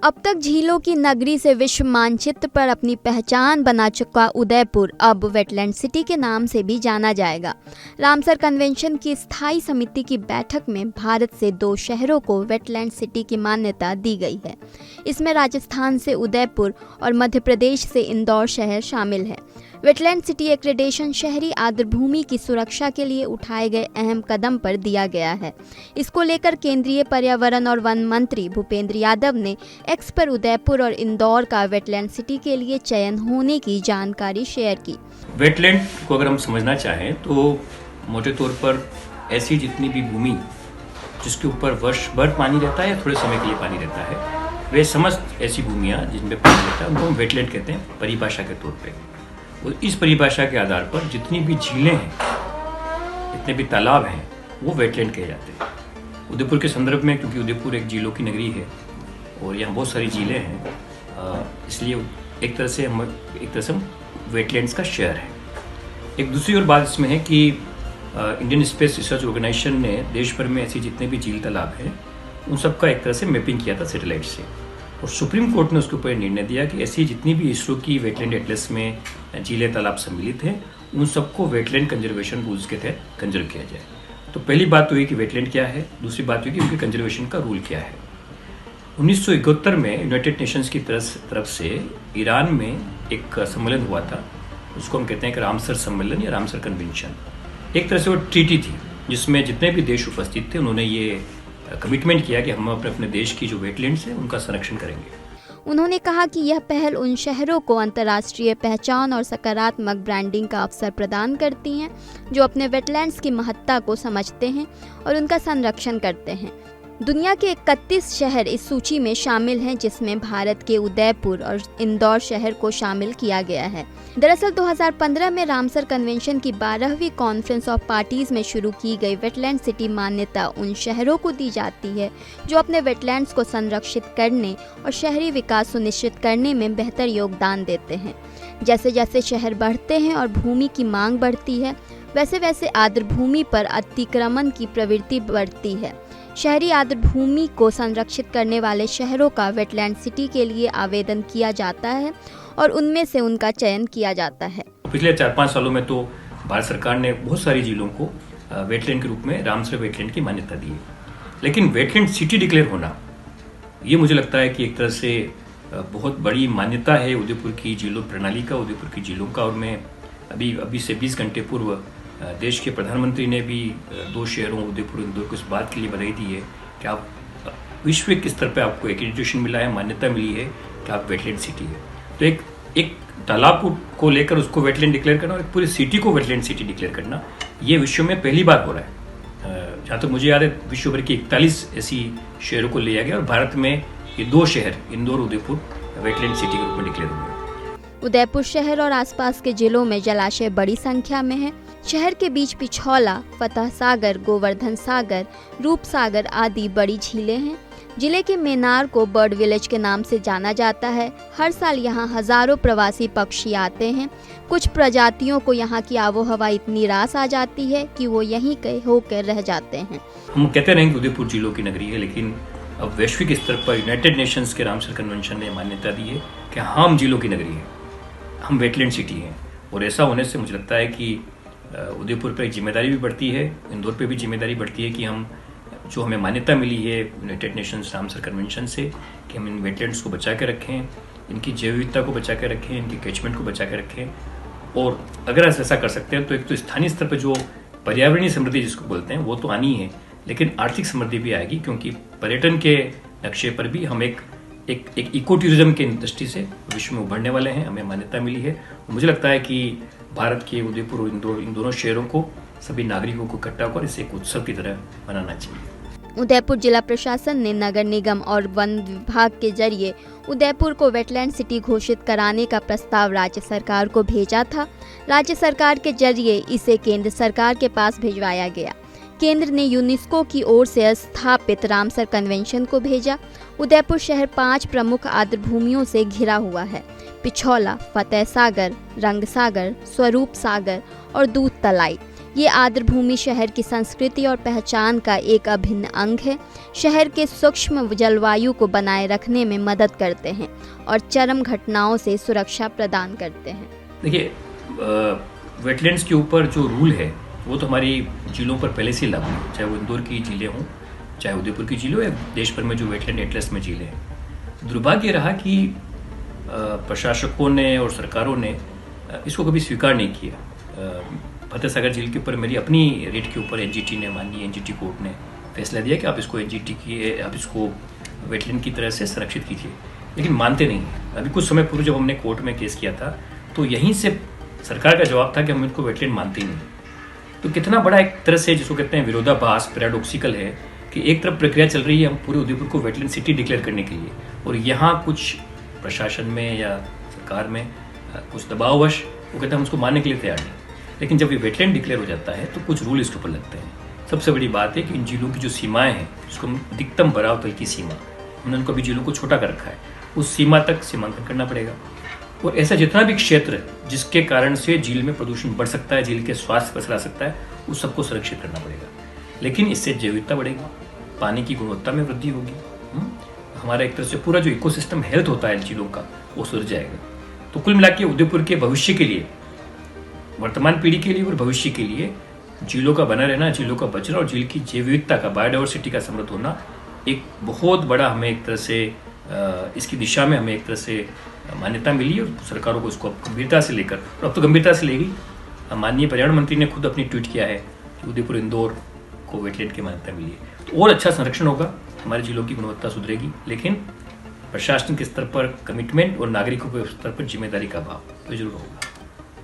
अब तक झीलों की नगरी से विश्व मानचित्र पर अपनी पहचान बना चुका उदयपुर अब वेटलैंड सिटी के नाम से भी जाना जाएगा। रामसर कन्वेंशन की स्थायी समिति की बैठक में भारत से 2 शहरों को वेटलैंड सिटी की मान्यता दी गई है। इसमें राजस्थान से उदयपुर और मध्य प्रदेश से इंदौर शहर शामिल है। वेटलैंड सिटी एक्रेडिटेशन शहरी आर्द्रभूमि की सुरक्षा के लिए उठाए गए अहम कदम पर दिया गया है। इसको लेकर केंद्रीय पर्यावरण और वन मंत्री भूपेंद्र यादव ने एक्स पर उदयपुर और इंदौर का वेटलैंड सिटी के लिए चयन होने की जानकारी शेयर की। वेटलैंड को अगर हम समझना चाहें तो मोटे तौर पर ऐसी जितनी भी भूमि जिसके ऊपर वर्ष भर पानी रहता है या थोड़े समय के लिए पानी रहता है, वे समस्त ऐसी भूमियाँ जिनमें पानी रहता है उनको हम वेटलैंड कहते हैं परिभाषा के तौर पर। और इस परिभाषा के आधार पर जितनी भी झीलें हैं, जितने भी तालाब हैं, वो वेटलैंड कहे जाते हैं। उदयपुर के संदर्भ में, क्योंकि उदयपुर एक झीलों की नगरी है और यहाँ बहुत सारी झीलें हैं, इसलिए एक तरह से हम वेटलैंड्स का शहर है। एक दूसरी और बात इसमें है कि इंडियन स्पेस रिसर्च ऑर्गेनाइजेशन ने देश भर में ऐसी जितने भी झील तालाब हैं उन सब का एक तरह से मैपिंग किया था सैटेलाइट से, और सुप्रीम कोर्ट ने उसके ऊपर निर्णय दिया कि ऐसी जितनी भी इसरो की वेटलैंड एटलस में झीलें तालाब सम्मिलित हैं उन सबको वेटलैंड कंजर्वेशन रूल्स के तहत कंजर्व किया जाए। तो पहली बात हुई कि वेटलैंड क्या है, दूसरी बात हुई कि उनके कंजर्वेशन का रूल क्या है। 1971 में यूनाइटेड नेशंस की तरफ से ईरान में एक सम्मेलन हुआ था, उसको हम कहते हैं कि रामसर सम्मेलन या रामसर कन्वेंशन। एक तरह से वो ट्रीटी थी जिसमें जितने भी देश उपस्थित थे उन्होंने ये कमिटमेंट किया कि हम अपने देश की जो वेटलैंड्स हैं उनका संरक्षण करेंगे। उन्होंने कहा कि यह पहल उन शहरों को अंतर्राष्ट्रीय पहचान और सकारात्मक ब्रांडिंग का अवसर प्रदान करती हैं जो अपने वेटलैंड्स की महत्ता को समझते हैं और उनका संरक्षण करते हैं। दुनिया के 31 शहर इस सूची में शामिल हैं, जिसमें भारत के उदयपुर और इंदौर शहर को शामिल किया गया है। दरअसल 2015 में रामसर कन्वेंशन की 12वीं कॉन्फ्रेंस ऑफ पार्टीज में शुरू की गई वेटलैंड सिटी मान्यता उन शहरों को दी जाती है जो अपने वेटलैंड्स को संरक्षित करने और शहरी विकास सुनिश्चित करने में बेहतर योगदान देते हैं। जैसे जैसे शहर बढ़ते हैं और भूमि की मांग बढ़ती है, वैसे वैसे आर्द्रभूमि पर अतिक्रमण की प्रवृत्ति बढ़ती है। शहरी आर्द्रभूमि को संरक्षित करने वाले शहरों का वेटलैंड सिटी के लिए आवेदन किया जाता है और उनमें से उनका चयन किया जाता है। पिछले 4-5 सालों में तो भारत सरकार ने बहुत सारी झीलों को वेटलैंड के रूप में रामसर वेटलैंड की मान्यता दी है, लेकिन वेटलैंड सिटी डिक्लेयर होना ये मुझे लगता है कि एक तरह से बहुत बड़ी मान्यता है उदयपुर की झीलों प्रणाली का, उदयपुर की झीलों का। और मैं अभी से 20 घंटे पूर्व देश के प्रधानमंत्री ने भी 2 शहरों उदयपुर इंदौर को इस बात के लिए बधाई दी है कि आप वैश्विक स्तर पर आपको एक्रेडिटेशन मिला है, मान्यता मिली है कि आप वेटलैंड सिटी है। तो एक तालाब को लेकर उसको वेटलैंड डिक्लेयर करना और एक पूरी सिटी को वेटलैंड सिटी डिक्लेयर करना, ये विश्व में पहली बार हो रहा है। जहाँ तक मुझे याद है विश्व भर की 41 ऐसी शहरों को लिया गया और भारत में ये 2 शहर इंदौर उदयपुर वेटलैंड सिटी के रूप में डिक्लेयर हुए। उदयपुर शहर और आसपास के जिलों में जलाशय बड़ी संख्या में है। शहर के बीच पिछौला, फतह सागर, गोवर्धन सागर, रूप सागर आदि बड़ी झीलें हैं। जिले के मेनार को बर्ड विलेज के नाम से जाना जाता है। हर साल यहाँ हजारों प्रवासी पक्षी आते हैं। कुछ प्रजातियों को यहाँ की आबोहवा इतनी रास आ जाती है कि वो यहीं कहीं होकर रह जाते हैं। हम कहते रहेंगे कि उदयपुर झीलों की नगरी है, लेकिन अब वैश्विक स्तर पर यूनाइटेड नेशंस के रामसर कन्वेंशन ने मान्यता दी है कि हम झीलों की नगरी है, हम वेटलैंड सिटी हैं। और ऐसा होने से मुझे लगता है कि उदयपुर पर एक जिम्मेदारी भी बढ़ती है, इंदौर पे भी जिम्मेदारी बढ़ती है कि हम जो हमें मान्यता मिली है यूनाइटेड नेशंस रामसर कन्वेंशन से कि हम इन वेटलैंड्स को बचा के रखें, इनकी जैव विविधता को बचा के रखें, इनकी कैचमेंट को बचा के रखें। और अगर ऐसा कर सकते हैं तो एक तो स्थानीय स्तर पर जो पर्यावरणीय समृद्धि जिसको बोलते हैं वो तो आनी है, लेकिन आर्थिक समृद्धि भी आएगी, क्योंकि पर्यटन के नक्शे पर भी हम एक इको टूरिज्म के दृष्टि से विश्व में उभरने वाले हैं। हमें मान्यता मिली है। मुझे लगता है कि भारत के उदयपुर और इंदौर इन दोनों शहरों को सभी नागरिकों को इकट्ठा कर इसे एक उत्सव की तरह मनाना चाहिए। उदयपुर जिला प्रशासन ने नगर निगम और वन विभाग के जरिए उदयपुर को वेटलैंड सिटी घोषित कराने का प्रस्ताव राज्य सरकार को भेजा था। राज्य सरकार के जरिए इसे केंद्र सरकार के पास भिजवाया गया। केंद्र ने यूनेस्को की ओर से स्थापित रामसर कन्वेंशन को भेजा। उदयपुर शहर 5 प्रमुख आर्द्रभूमियों से घिरा हुआ है। पिछौला, फतेह सागर, रंग सागर, स्वरूप सागर और दूध तलाई। ये आर्द्रभूमि शहर की संस्कृति और पहचान का एक अभिन्न अंग है। शहर के सूक्ष्म जलवायु को बनाए रखने में मदद करते हैं और चरम घटनाओं से सुरक्षा प्रदान करते हैं। देखिए, वेटलैंड्स के ऊपर जो रूल है वो तो हमारी झीलों पर पहले से लागू है, चाहे वो इंदौर की झीलें हों, चाहे उदयपुर की झीलें हो, या देश भर में जो वेटलैंड एटलस में झीलें हैं। दुर्भाग्य रहा कि प्रशासकों ने और सरकारों ने इसको कभी स्वीकार नहीं किया। फतेह सागर झील के ऊपर मेरी अपनी रेट के ऊपर एनजीटी ने, माननीय एनजीटी कोर्ट ने फैसला दिया कि आप इसको वेटलैंड की तरह से संरक्षित कीजिए, लेकिन मानते नहीं हैं। अभी कुछ समय पूर्व जब हमने कोर्ट में केस किया था तो यहीं से सरकार का जवाब था कि हम इनको वेटलैंड मानते ही नहीं। तो कितना बड़ा एक तरह से जिसको कहते हैं विरोधाभास, पैराडॉक्सिकल है कि एक तरफ प्रक्रिया चल रही है हम पूरे उदयपुर को वेटलैंड सिटी डिक्लेयर करने के लिए, और यहाँ कुछ प्रशासन में या सरकार में कुछ दबाववश वो कहते हैं हम उसको मानने के लिए तैयार नहीं। लेकिन जब ये वेटलैंड डिक्लेयर हो जाता है तो कुछ रूल इसके ऊपर लगते हैं। सबसे बड़ी बात है कि इन झीलों की जो सीमाएं हैं, जिसको हम अधिकतम भराव तल की सीमा, हमने उनको अभी झीलों को छोटा कर रखा है, उस सीमा तक सीमांकन करना पड़ेगा। और ऐसा जितना भी क्षेत्र जिसके कारण से झील में प्रदूषण बढ़ सकता है, झील के स्वास्थ्य पर असर आ सकता है, उस सबको सुरक्षित करना पड़ेगा। लेकिन इससे जैविकता बढ़ेगी, पानी की गुणवत्ता में वृद्धि होगी, हमारा एक तरह से पूरा जो इकोसिस्टम हेल्थ होता है झीलों का वो सुधर जाएगा। तो कुल मिला के उदयपुर के भविष्य के लिए, वर्तमान पीढ़ी के लिए और भविष्य के लिए झीलों का बना रहना, झीलों का बचना और झील की जैव विविधता का, बायोडाइवर्सिटी का समृद्ध होना एक बहुत बड़ा हमें एक तरह से इसकी दिशा में हमें एक तरह से मान्यता मिली और सरकारों को इसको गंभीरता से लेकर, और अब तो गंभीरता से लेगी। माननीय पर्यावरण मंत्री ने खुद अपनी ट्वीट किया है कि उदयपुर इंदौर को वेटलैंड की मान्यता मिली है। तो और अच्छा संरक्षण होगा, हमारे झीलों की गुणवत्ता सुधरेगी, लेकिन प्रशासन के स्तर पर कमिटमेंट और नागरिकों के स्तर पर जिम्मेदारी का भाव तो जरूर होगा।